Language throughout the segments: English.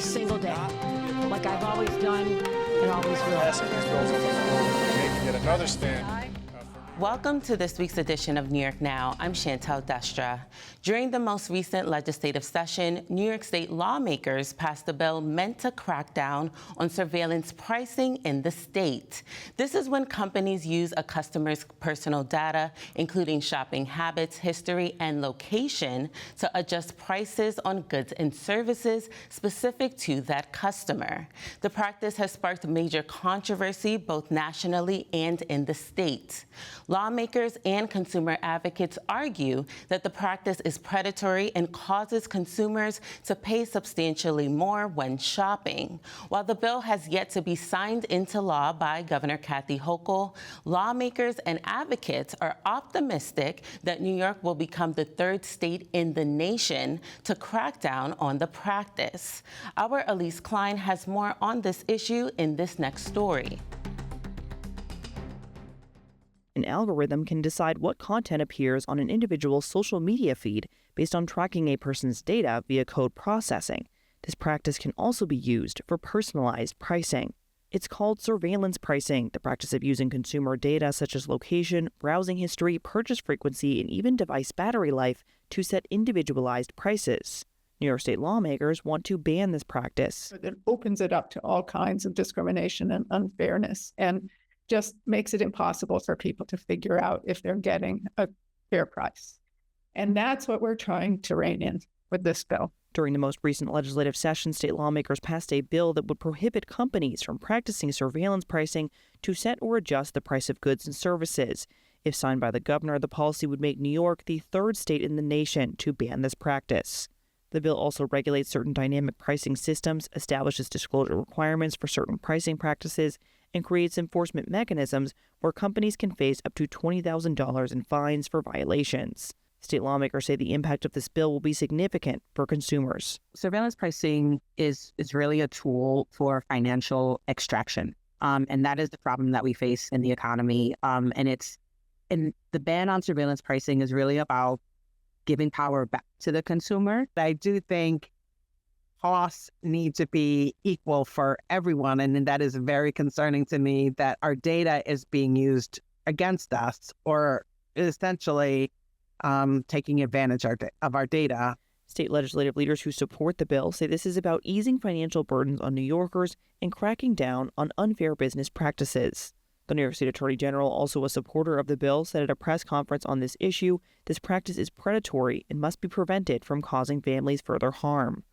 single day, like I've always done and always will. Passing these bills on the floor, making yet another stand. Welcome to this week's edition of New York Now. I'm Chantel Destra. During the most recent legislative session, New York State lawmakers passed a bill meant to crack down on surveillance pricing in the state. This is when companies use a customer's personal data, including shopping habits, history, and location, to adjust prices on goods and services specific to that customer. The practice has sparked major controversy both nationally and in the state. Lawmakers and consumer advocates argue that the practice is predatory and causes consumers to pay substantially more when shopping. While the bill has yet to be signed into law by Governor Kathy Hochul, lawmakers and advocates are optimistic that New York will become the third state in the nation to crack down on the practice. Our Elise Klein has more on this issue in this next story. An algorithm can decide what content appears on an individual's social media feed based on tracking a person's data via code processing. This practice can also be used for personalized pricing. It's called surveillance pricing, the practice of using consumer data such as location, browsing history, purchase frequency, and even device battery life to set individualized prices. New York State lawmakers want to ban this practice. It opens it up to all kinds of discrimination and unfairness, and just makes it impossible for people to figure out if they're getting a fair price. And that's what we're trying to rein in with this bill. During the most recent legislative session, state lawmakers passed a bill that would prohibit companies from practicing surveillance pricing to set or adjust the price of goods and services. If signed by the governor, the policy would make New York the third state in the nation to ban this practice. The bill also regulates certain dynamic pricing systems, establishes disclosure requirements for certain pricing practices, and creates enforcement mechanisms where companies can face up to $20,000 in fines for violations. State lawmakers say the impact of this bill will be significant for consumers. Surveillance pricing is really a tool for financial extraction. And that is the problem that we face in the economy. And the ban on surveillance pricing is really about giving power back to the consumer. I do think costs need to be equal for everyone. And that is very concerning to me that our data is being used against us or essentially taking advantage of our data. State legislative leaders who support the bill say this is about easing financial burdens on New Yorkers and cracking down on unfair business practices. The New York State Attorney General, also a supporter of the bill, said at a press conference on this issue, this practice is predatory and must be prevented from causing families further harm.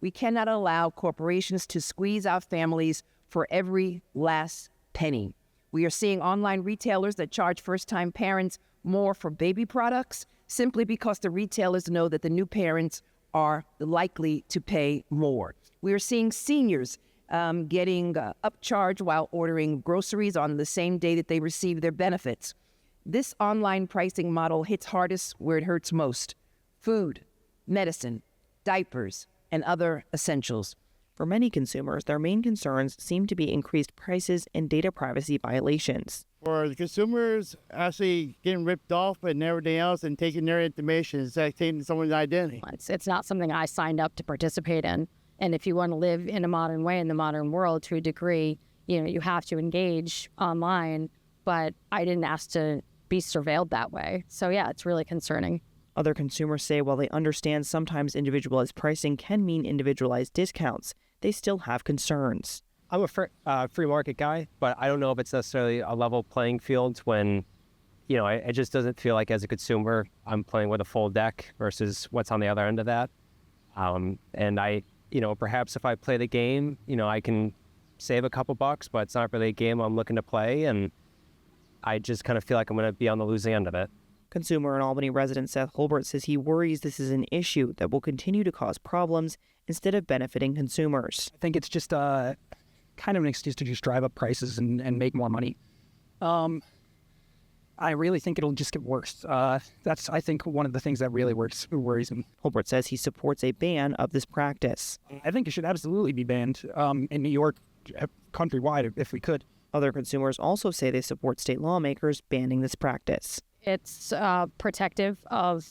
We cannot allow corporations to squeeze out families for every last penny. We are seeing online retailers that charge first-time parents more for baby products simply because the retailers know that the new parents are likely to pay more. We are seeing seniors getting upcharged while ordering groceries on the same day that they receive their benefits. This online pricing model hits hardest where it hurts most: food, medicine, diapers, and other essentials. For many consumers, their main concerns seem to be increased prices and data privacy violations. For the consumers actually getting ripped off and everything else and taking their information, it's like taking someone's identity. It's not something I signed up to participate in. And if you want to live in a modern way in the modern world to a degree, you have to engage online, but I didn't ask to be surveilled that way. So yeah, it's really concerning. Other consumers say while they understand sometimes individualized pricing can mean individualized discounts, they still have concerns. I'm a free market guy, but I don't know if it's necessarily a level playing field when, it just doesn't feel like as a consumer, I'm playing with a full deck versus what's on the other end of that. And I, perhaps if I play the game, I can save a couple bucks, but it's not really a game I'm looking to play. And I just kind of feel like I'm going to be on the losing end of it. Consumer and Albany resident Seth Holbert says he worries this is an issue that will continue to cause problems instead of benefiting consumers. I think it's just kind of an excuse to just drive up prices and make more money. I really think it'll just get worse. That's, I think, one of the things that really worries him. Holbert says he supports a ban of this practice. I think it should absolutely be banned in New York, countrywide, if we could. Other consumers also say they support state lawmakers banning this practice. It's protective of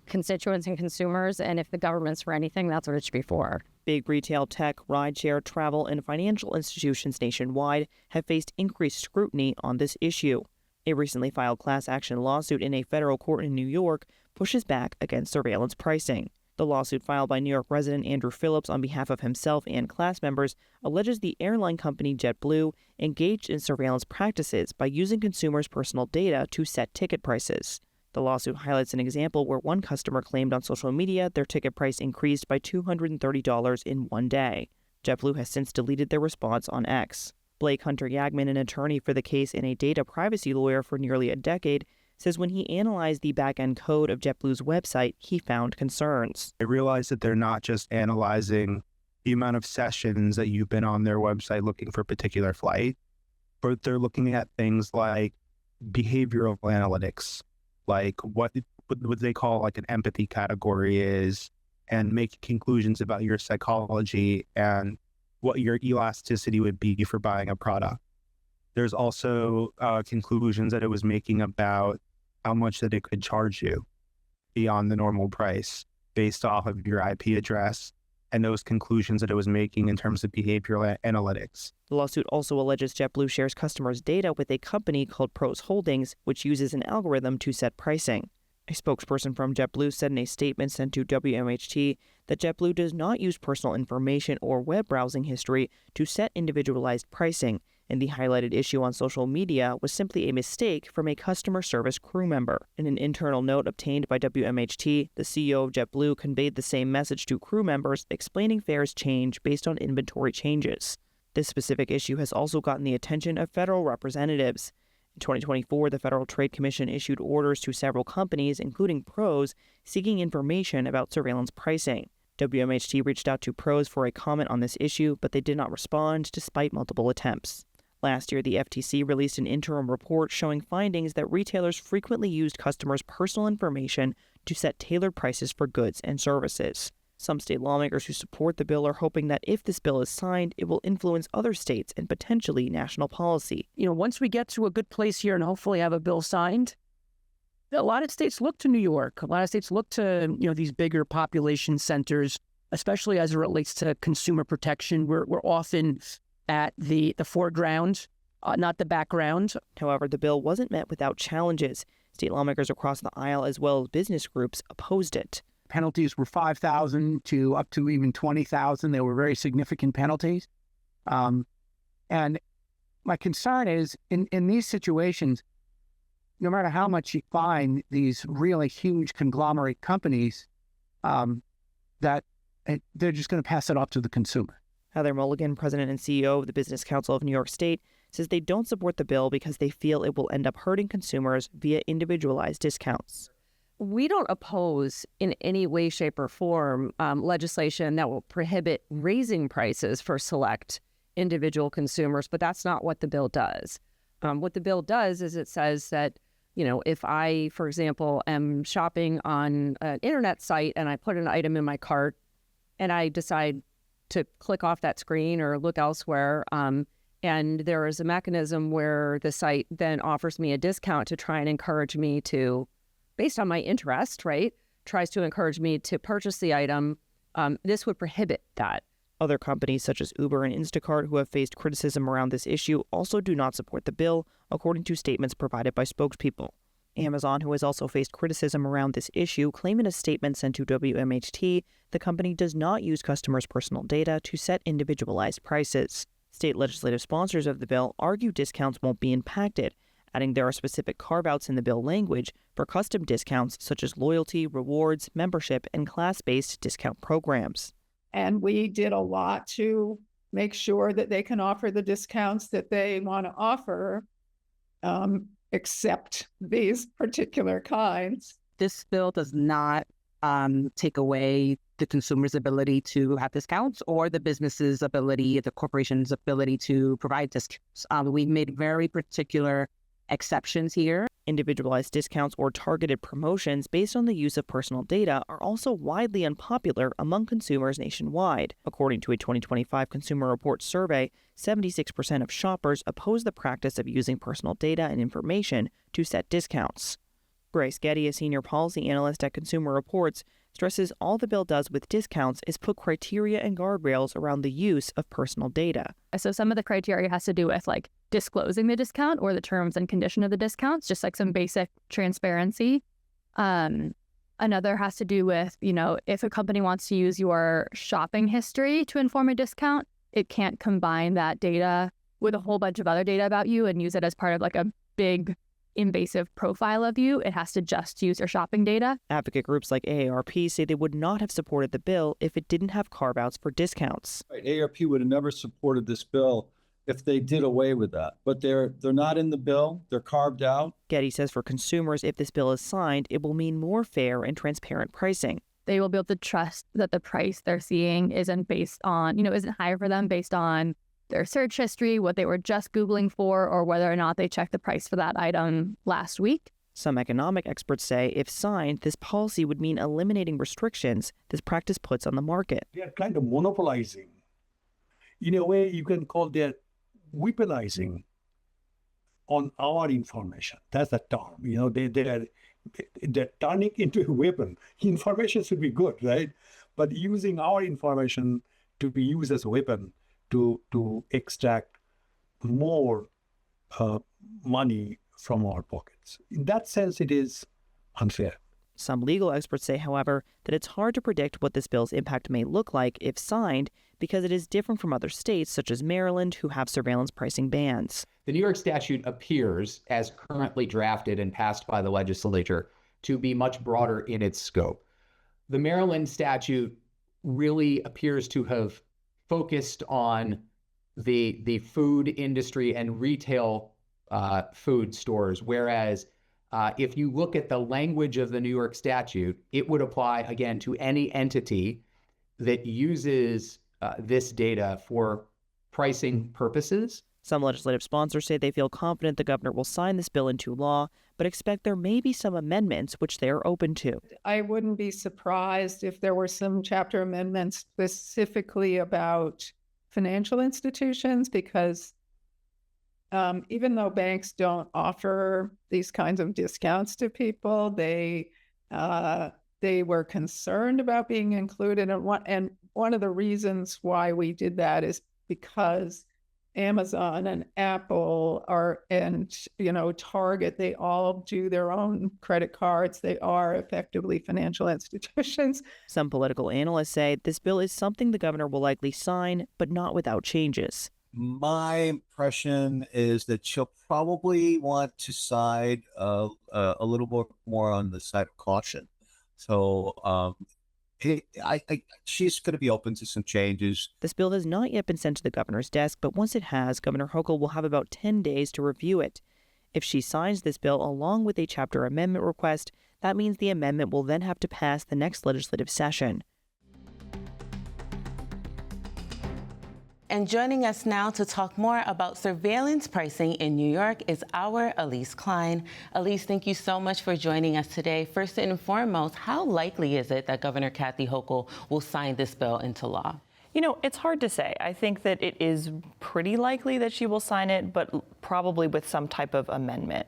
constituents and consumers, and if the government's for anything, that's what it should be for. Big retail, tech, rideshare, travel, and financial institutions nationwide have faced increased scrutiny on this issue. A recently filed class action lawsuit in a federal court in New York pushes back against surveillance pricing. The lawsuit filed by New York resident Andrew Phillips on behalf of himself and class members alleges the airline company JetBlue engaged in surveillance practices by using consumers' personal data to set ticket prices. The lawsuit highlights an example where one customer claimed on social media their ticket price increased by $230 in one day. JetBlue has since deleted their response on X. Blake Hunter Yagman, an attorney for the case and a data privacy lawyer for nearly a decade, says when he analyzed the back-end code of JetBlue's website, he found concerns. I realized that they're not just analyzing the amount of sessions that you've been on their website looking for a particular flight, but they're looking at things like behavioral analytics, like what they call like an empathy category is, and make conclusions about your psychology and what your elasticity would be for buying a product. There's also conclusions that it was making about how much that it could charge you beyond the normal price based off of your IP address, and those conclusions that it was making in terms of behavioral analytics. The lawsuit also alleges JetBlue shares customers' data with a company called Pros Holdings, which uses an algorithm to set pricing. A spokesperson from JetBlue said in a statement sent to WMHT that JetBlue does not use personal information or web browsing history to set individualized pricing, and the highlighted issue on social media was simply a mistake from a customer service crew member. In an internal note obtained by WMHT, the CEO of JetBlue conveyed the same message to crew members, explaining fares change based on inventory changes. This specific issue has also gotten the attention of federal representatives. In 2024, the Federal Trade Commission issued orders to several companies, including Pros, seeking information about surveillance pricing. WMHT reached out to Pros for a comment on this issue, but they did not respond despite multiple attempts. Last year, the FTC released an interim report showing findings that retailers frequently used customers' personal information to set tailored prices for goods and services. Some state lawmakers who support the bill are hoping that if this bill is signed, it will influence other states and potentially national policy. Once we get to a good place here and hopefully have a bill signed, a lot of states look to New York. A lot of states look to, these bigger population centers, especially as it relates to consumer protection. We're often at the foreground, not the background. However, the bill wasn't met without challenges. State lawmakers across the aisle, as well as business groups, opposed it. Penalties were $5,000 to up to even $20,000. They were very significant penalties. And my concern is in these situations, no matter how much you find these really huge conglomerate companies, that they're just going to pass it off to the consumer. Heather Mulligan, president and CEO of the Business Council of New York State, says they don't support the bill because they feel it will end up hurting consumers via individualized discounts. We don't oppose in any way, shape, or form legislation that will prohibit raising prices for select individual consumers, but that's not what the bill does. What the bill does is it says that, if I, for example, am shopping on an internet site and I put an item in my cart and I decide to click off that screen or look elsewhere, and there is a mechanism where the site then offers me a discount to try and encourage me to, based on my interest, right, tries to encourage me to purchase the item, this would prohibit that. Other companies such as Uber and Instacart, who have faced criticism around this issue, also do not support the bill, according to statements provided by spokespeople. Amazon, who has also faced criticism around this issue, claimed in a statement sent to WMHT the company does not use customers' personal data to set individualized prices. State legislative sponsors of the bill argue discounts won't be impacted, adding there are specific carve-outs in the bill language for custom discounts such as loyalty, rewards, membership, and class-based discount programs. And we did a lot to make sure that they can offer the discounts that they want to offer, except these particular kinds. This bill does not take away the consumer's ability to have discounts or the business's ability, the corporation's ability to provide discounts. We've made very particular exceptions here. Individualized discounts or targeted promotions based on the use of personal data are also widely unpopular among consumers nationwide. According to a 2025 Consumer Reports survey, 76% of shoppers oppose the practice of using personal data and information to set discounts. Grace Getty, a senior policy analyst at Consumer Reports, stresses all the bill does with discounts is put criteria and guardrails around the use of personal data. So some of the criteria has to do with like disclosing the discount or the terms and condition of the discounts, just like some basic transparency. Another has to do with, if a company wants to use your shopping history to inform a discount, it can't combine that data with a whole bunch of other data about you and use it as part of like a big invasive profile of you. It has to just use your shopping data. Advocate groups like AARP say they would not have supported the bill if it didn't have carve-outs for discounts. Right. AARP would have never supported this bill if they did away with that. But they're not in the bill. They're carved out. Getty says for consumers, if this bill is signed, it will mean more fair and transparent pricing. They will be able to trust that the price they're seeing isn't based on, isn't higher for them based on their search history, what they were just Googling for, or whether or not they checked the price for that item last week. Some economic experts say if signed, this policy would mean eliminating restrictions this practice puts on the market. They are kind of monopolizing. In a way, you can call that weaponizing on our information. That's the term. They're turning into a weapon. Information should be good, right? But using our information to be used as a weapon to extract more money from our pockets. In that sense, it is unfair. Some legal experts say, however, that it's hard to predict what this bill's impact may look like if signed because it is different from other states, such as Maryland, who have surveillance pricing bans. The New York statute appears, as currently drafted and passed by the legislature, to be much broader in its scope. The Maryland statute really appears to have focused on the food industry and retail food stores, whereas if you look at the language of the New York statute, it would apply, again, to any entity that uses this data for pricing purposes. Some legislative sponsors say they feel confident the governor will sign this bill into law, but expect there may be some amendments which they are open to. I wouldn't be surprised if there were some chapter amendments specifically about financial institutions, because even though banks don't offer these kinds of discounts to people, they were concerned about being included. And one of the reasons why we did that is because Amazon and Apple and Target, they all do their own credit cards. They are effectively financial institutions. Some political analysts say this bill is something the governor will likely sign, but not without changes. My impression is that she'll probably want to side a little more on the side of caution. So she's going to be open to some changes. This bill has not yet been sent to the governor's desk, but once it has, Governor Hochul will have about 10 days to review it. If she signs this bill along with a chapter amendment request, that means the amendment will then have to pass the next legislative session. And joining us now to talk more about surveillance pricing in New York is our Elise Klein. Elise, thank you so much for joining us today. First and foremost, how likely is it that Governor Kathy Hochul will sign this bill into law? It's hard to say. I think that it is pretty likely that she will sign it, but probably with some type of amendment.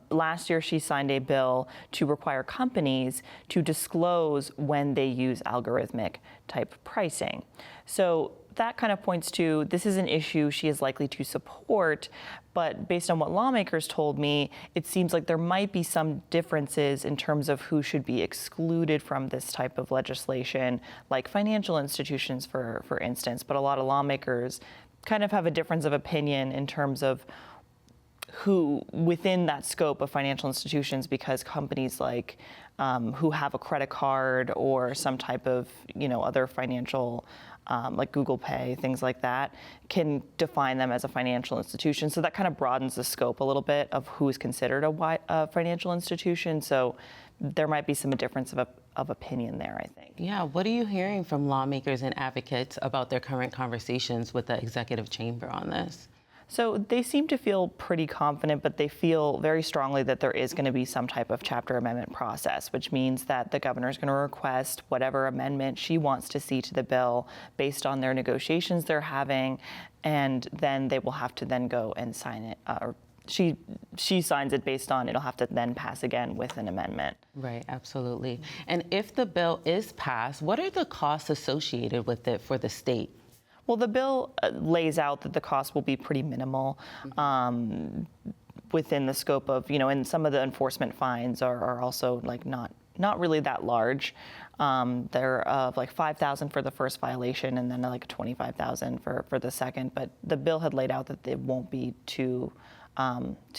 Last year, she signed a bill to require companies to disclose when they use algorithmic type pricing. So that kind of points to this is an issue she is likely to support, but based on what lawmakers told me, it seems like there might be some differences in terms of who should be excluded from this type of legislation, like financial institutions, for instance. But a lot of lawmakers kind of have a difference of opinion in terms of who within that scope of financial institutions, because companies like who have a credit card or some type of other financial like Google Pay, things like that, can define them as a financial institution. So that kind of broadens the scope a little bit of who is considered a financial institution. So there might be some difference of opinion there, I think. Yeah, what are you hearing from lawmakers and advocates about their current conversations with the executive chamber on this? So they seem to feel pretty confident, but they feel very strongly that there is going to be some type of chapter amendment process, which means that the governor is going to request whatever amendment she wants to see to the bill based on their negotiations they're having, and then they will have to then go and sign it or she signs it based on it'll have to then pass again with an amendment. Right, absolutely. And if the bill is passed, what are the costs associated with it for the state? Well, the bill lays out that the cost will be pretty minimal. Within the scope of, and some of the enforcement fines are also like not really that large. They're like $5,000 for the first violation and then like $25,000 for the second. But the bill had laid out that it won't be too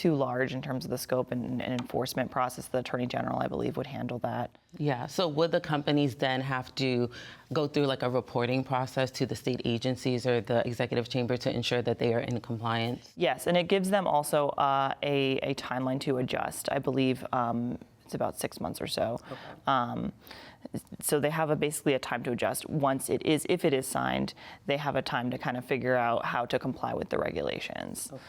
large in terms of the scope and enforcement process. The Attorney General, I believe, would handle that. Yeah, so would the companies then have to go through like a reporting process to the state agencies or the executive chamber to ensure that they are in compliance? Yes, and it gives them also a timeline to adjust. I believe it's about 6 months or so. Okay. So they have basically a time to adjust. If it is signed, they have a time to kind of figure out how to comply with the regulations. Okay.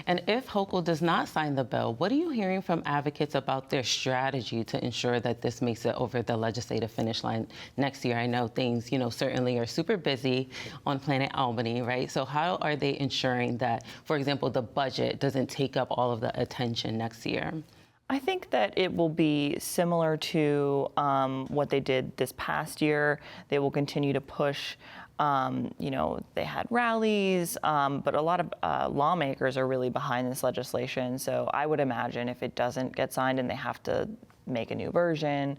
And if Hochul does not sign the bill, what are you hearing from advocates about their strategy to ensure that this makes it over the legislative finish line next year? I know things, certainly are super busy on Planet Albany, right? So how are they ensuring that, for example, the budget doesn't take up all of the attention next year? I think that it will be similar to what they did this past year. They will continue to push. They had rallies, but a lot of lawmakers are really behind this legislation. So I would imagine if it doesn't get signed and they have to make a new version,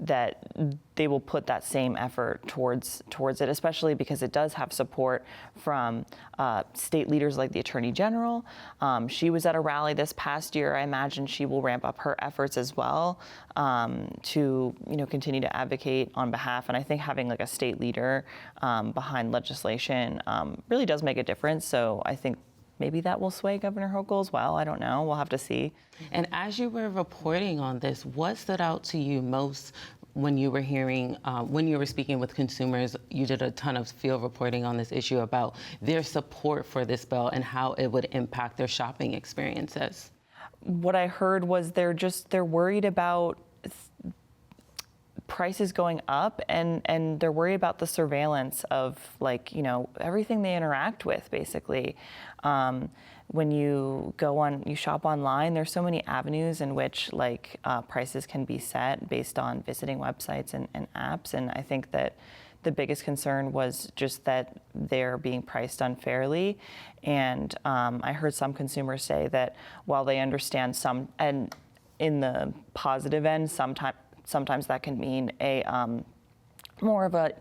that they will put that same effort towards it, especially because it does have support from state leaders like the Attorney General. She was at a rally this past year. I imagine she will ramp up her efforts as well to continue to advocate on behalf. And I think having like a state leader behind legislation really does make a difference. So I think maybe that will sway Governor Hochul as well. I don't know. We'll have to see. And as you were reporting on this, what stood out to you most when you were speaking with consumers? You did a ton of field reporting on this issue about their support for this bill and how it would impact their shopping experiences. What I heard was they're worried about prices going up and they're worried about the surveillance of everything they interact with basically. When you shop online, there's so many avenues in which prices can be set based on visiting websites and apps. And I think that the biggest concern was just that they're being priced unfairly. And I heard some consumers say that while they understand some, and in the positive end, sometimes that can mean a more of a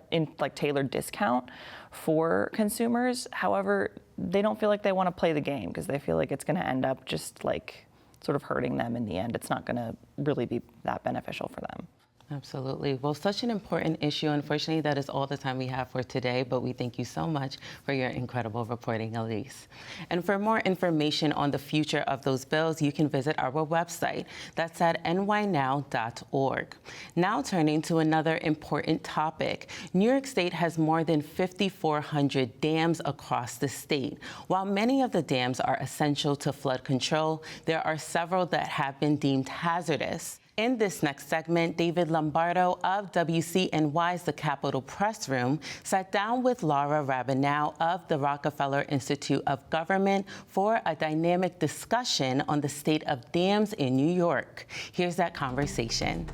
tailored discount for consumers. However, they don't feel like they want to play the game because they feel like it's going to end up just sort of hurting them in the end. It's not going to really be that beneficial for them. Absolutely. Well, such an important issue. Unfortunately, that is all the time we have for today, but we thank you so much for your incredible reporting, Elise. And for more information on the future of those bills, you can visit our website. That's at nynow.org. Now turning to another important topic. New York State has more than 5,400 dams across the state. While many of the dams are essential to flood control, there are several that have been deemed hazardous. In this next segment, David Lombardo of WCNY's The Capitol Press Room sat down with Laura Rabinow of the Rockefeller Institute of Government for a dynamic discussion on the state of dams in New York. Here's that conversation.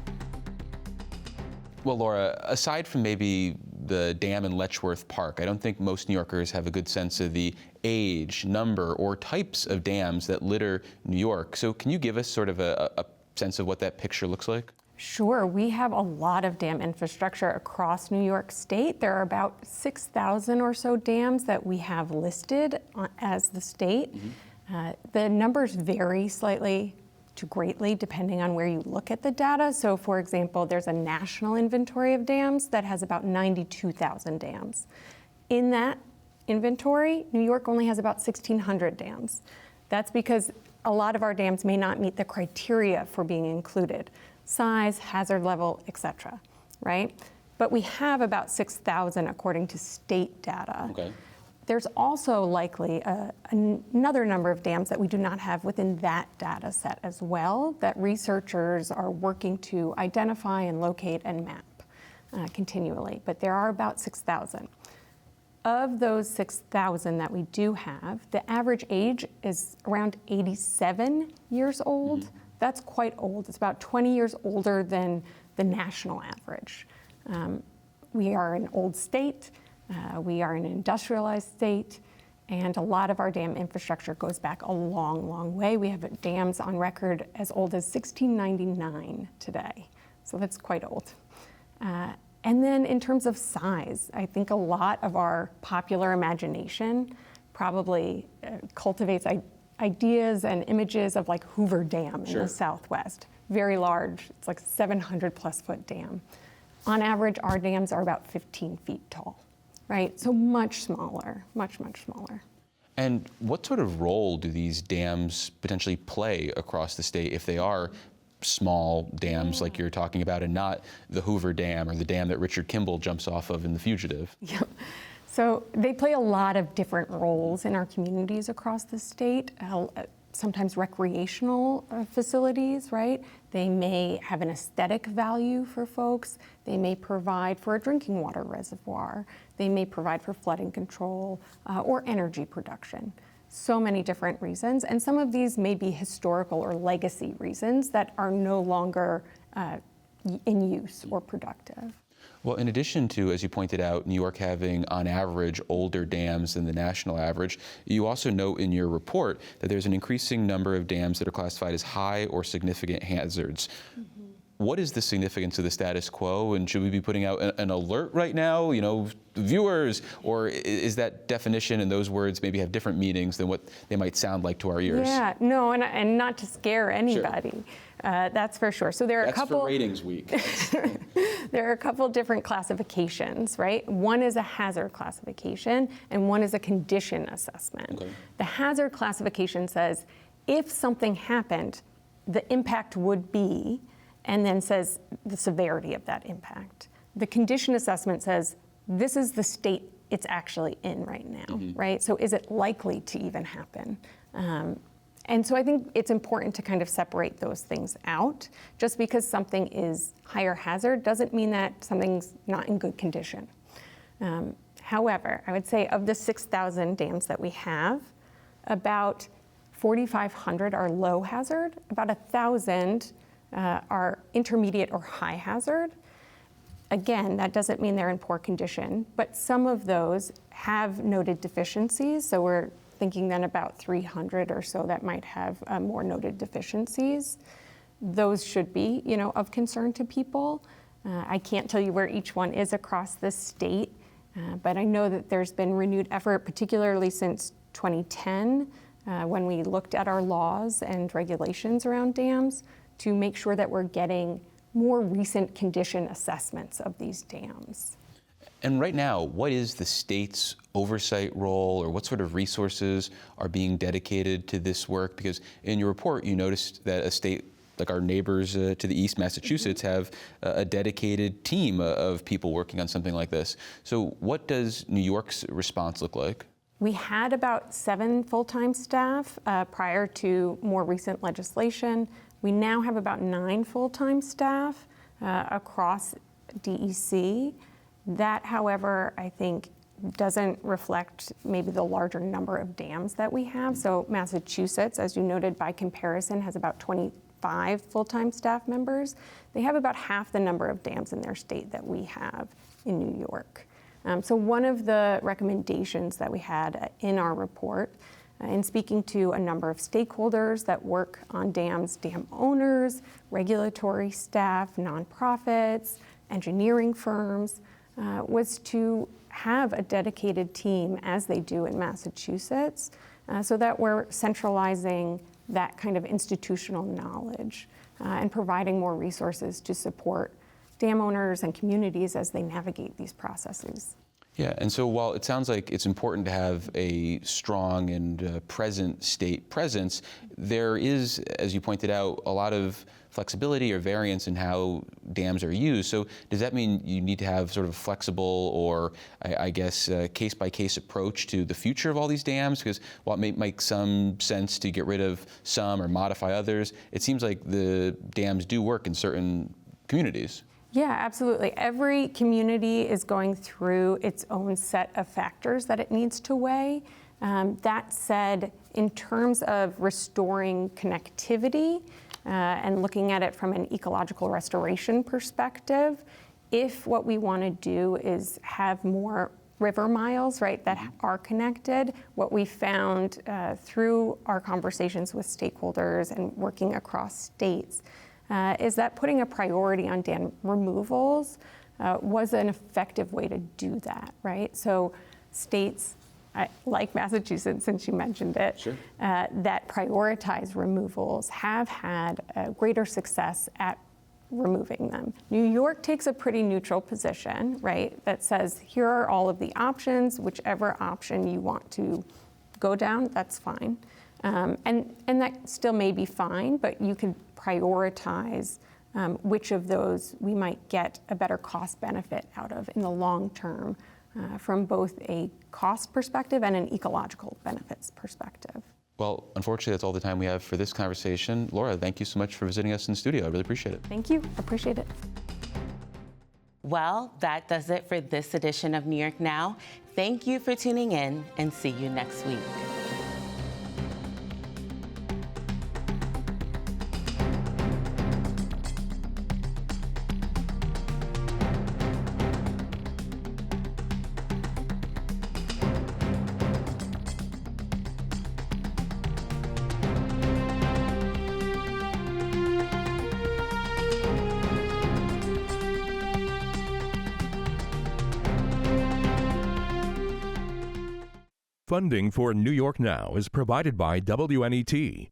Well, Laura, aside from maybe the dam in Letchworth Park, I don't think most New Yorkers have a good sense of the age, number, or types of dams that litter New York. So can you give us sort of a sense of what that picture looks like? Sure. We have a lot of dam infrastructure across New York State. There are about 6,000 or so dams that we have listed as the state. Mm-hmm. The numbers vary slightly to greatly depending on where you look at the data. So for example, there's a national inventory of dams that has about 92,000 dams. In that inventory, New York only has about 1,600 dams. That's because a lot of our dams may not meet the criteria for being included, size, hazard level, et cetera, right? But we have about 6,000 according to state data. Okay. There's also likely another number of dams that we do not have within that data set as well that researchers are working to identify and locate and map continually. But there are about 6,000. Of those 6,000 that we do have, the average age is around 87 years old. That's quite old. It's about 20 years older than the national average. We are an old state. We are an industrialized state. And a lot of our dam infrastructure goes back a long, long way. We have dams on record as old as 1699 today. So that's quite old. And then in terms of size, I think a lot of our popular imagination probably cultivates ideas and images of like Hoover Dam in the Southwest. Very large, it's like 700+ foot dam. On average, our dams are about 15 feet tall, right? So much smaller, much, much smaller. And what sort of role do these dams potentially play across the state if they are small dams like you're talking about and not the Hoover Dam or the dam that Richard Kimball jumps off of in The Fugitive? Yep. So they play a lot of different roles in our communities across the state. Sometimes recreational facilities, right? They may have an aesthetic value for folks. They may provide for a drinking water reservoir. They may provide for flooding control or energy production. So many different reasons, and some of these may be historical or legacy reasons that are no longer in use or productive. Well, in addition to, as you pointed out, New York having on average older dams than the national average, you also note in your report that there's an increasing number of dams that are classified as high or significant hazards. What is the significance of the status quo, and should we be putting out an alert right now, viewers, or is that definition and those words maybe have different meanings than what they might sound like to our ears? Yeah, no, and not to scare anybody. Sure. That's for sure. So there are That's a couple. For ratings week. There are a couple different classifications, right? One is a hazard classification, and one is a condition assessment. Okay. The hazard classification says if something happened, the impact would be, and then says the severity of that impact. The condition assessment says this is the state it's actually in right now, right? So is it likely to even happen? And so I think it's important to kind of separate those things out. Just because something is higher hazard doesn't mean that something's not in good condition. However, I would say of the 6,000 dams that we have, about 4,500 are low hazard, about 1,000 are intermediate or high hazard. Again, that doesn't mean they're in poor condition, but some of those have noted deficiencies. So we're thinking then about 300 or so that might have more noted deficiencies. Those should be, of concern to people. I can't tell you where each one is across the state, but I know that there's been renewed effort, particularly since 2010, when we looked at our laws and regulations around dams, to make sure that we're getting more recent condition assessments of these dams. And right now, what is the state's oversight role, or what sort of resources are being dedicated to this work? Because in your report, you noticed that a state like our neighbors to the east, Massachusetts, have a dedicated team of people working on something like this. So what does New York's response look like? We had about 7 full-time staff prior to more recent legislation. We now have about 9 full-time staff across DEC. That, however, I think doesn't reflect maybe the larger number of dams that we have. So Massachusetts, as you noted, by comparison, has about 25 full-time staff members. They have about half the number of dams in their state that we have in New York. So one of the recommendations that we had in our report, in speaking to a number of stakeholders that work on dams, dam owners, regulatory staff, nonprofits, engineering firms, was to have a dedicated team, as they do in Massachusetts, so that we're centralizing that kind of institutional knowledge and providing more resources to support dam owners and communities as they navigate these processes. Yeah, and so while it sounds like it's important to have a strong and present state presence, there is, as you pointed out, a lot of flexibility or variance in how dams are used. So does that mean you need to have sort of a flexible or, I guess, case-by-case approach to the future of all these dams? Because while it may make some sense to get rid of some or modify others, it seems like the dams do work in certain communities. Yeah, absolutely. Every community is going through its own set of factors that it needs to weigh. That said, in terms of restoring connectivity and looking at it from an ecological restoration perspective, if what we want to do is have more river miles, right, that are connected, what we found through our conversations with stakeholders and working across states is that putting a priority on dam removals was an effective way to do that, right? So states like Massachusetts, since you mentioned it, sure. That prioritize removals have had greater success at removing them. New York takes a pretty neutral position, right, that says here are all of the options, whichever option you want to go down, that's fine. And that still may be fine, but you can prioritize which of those we might get a better cost benefit out of in the long term from both a cost perspective and an ecological benefits perspective. Well, unfortunately, that's all the time we have for this conversation. Laura, thank you so much for visiting us in the studio. I really appreciate it. Thank you. Appreciate it. Well, that does it for this edition of New York Now. Thank you for tuning in, and see you next week. Funding for New York Now is provided by WNET,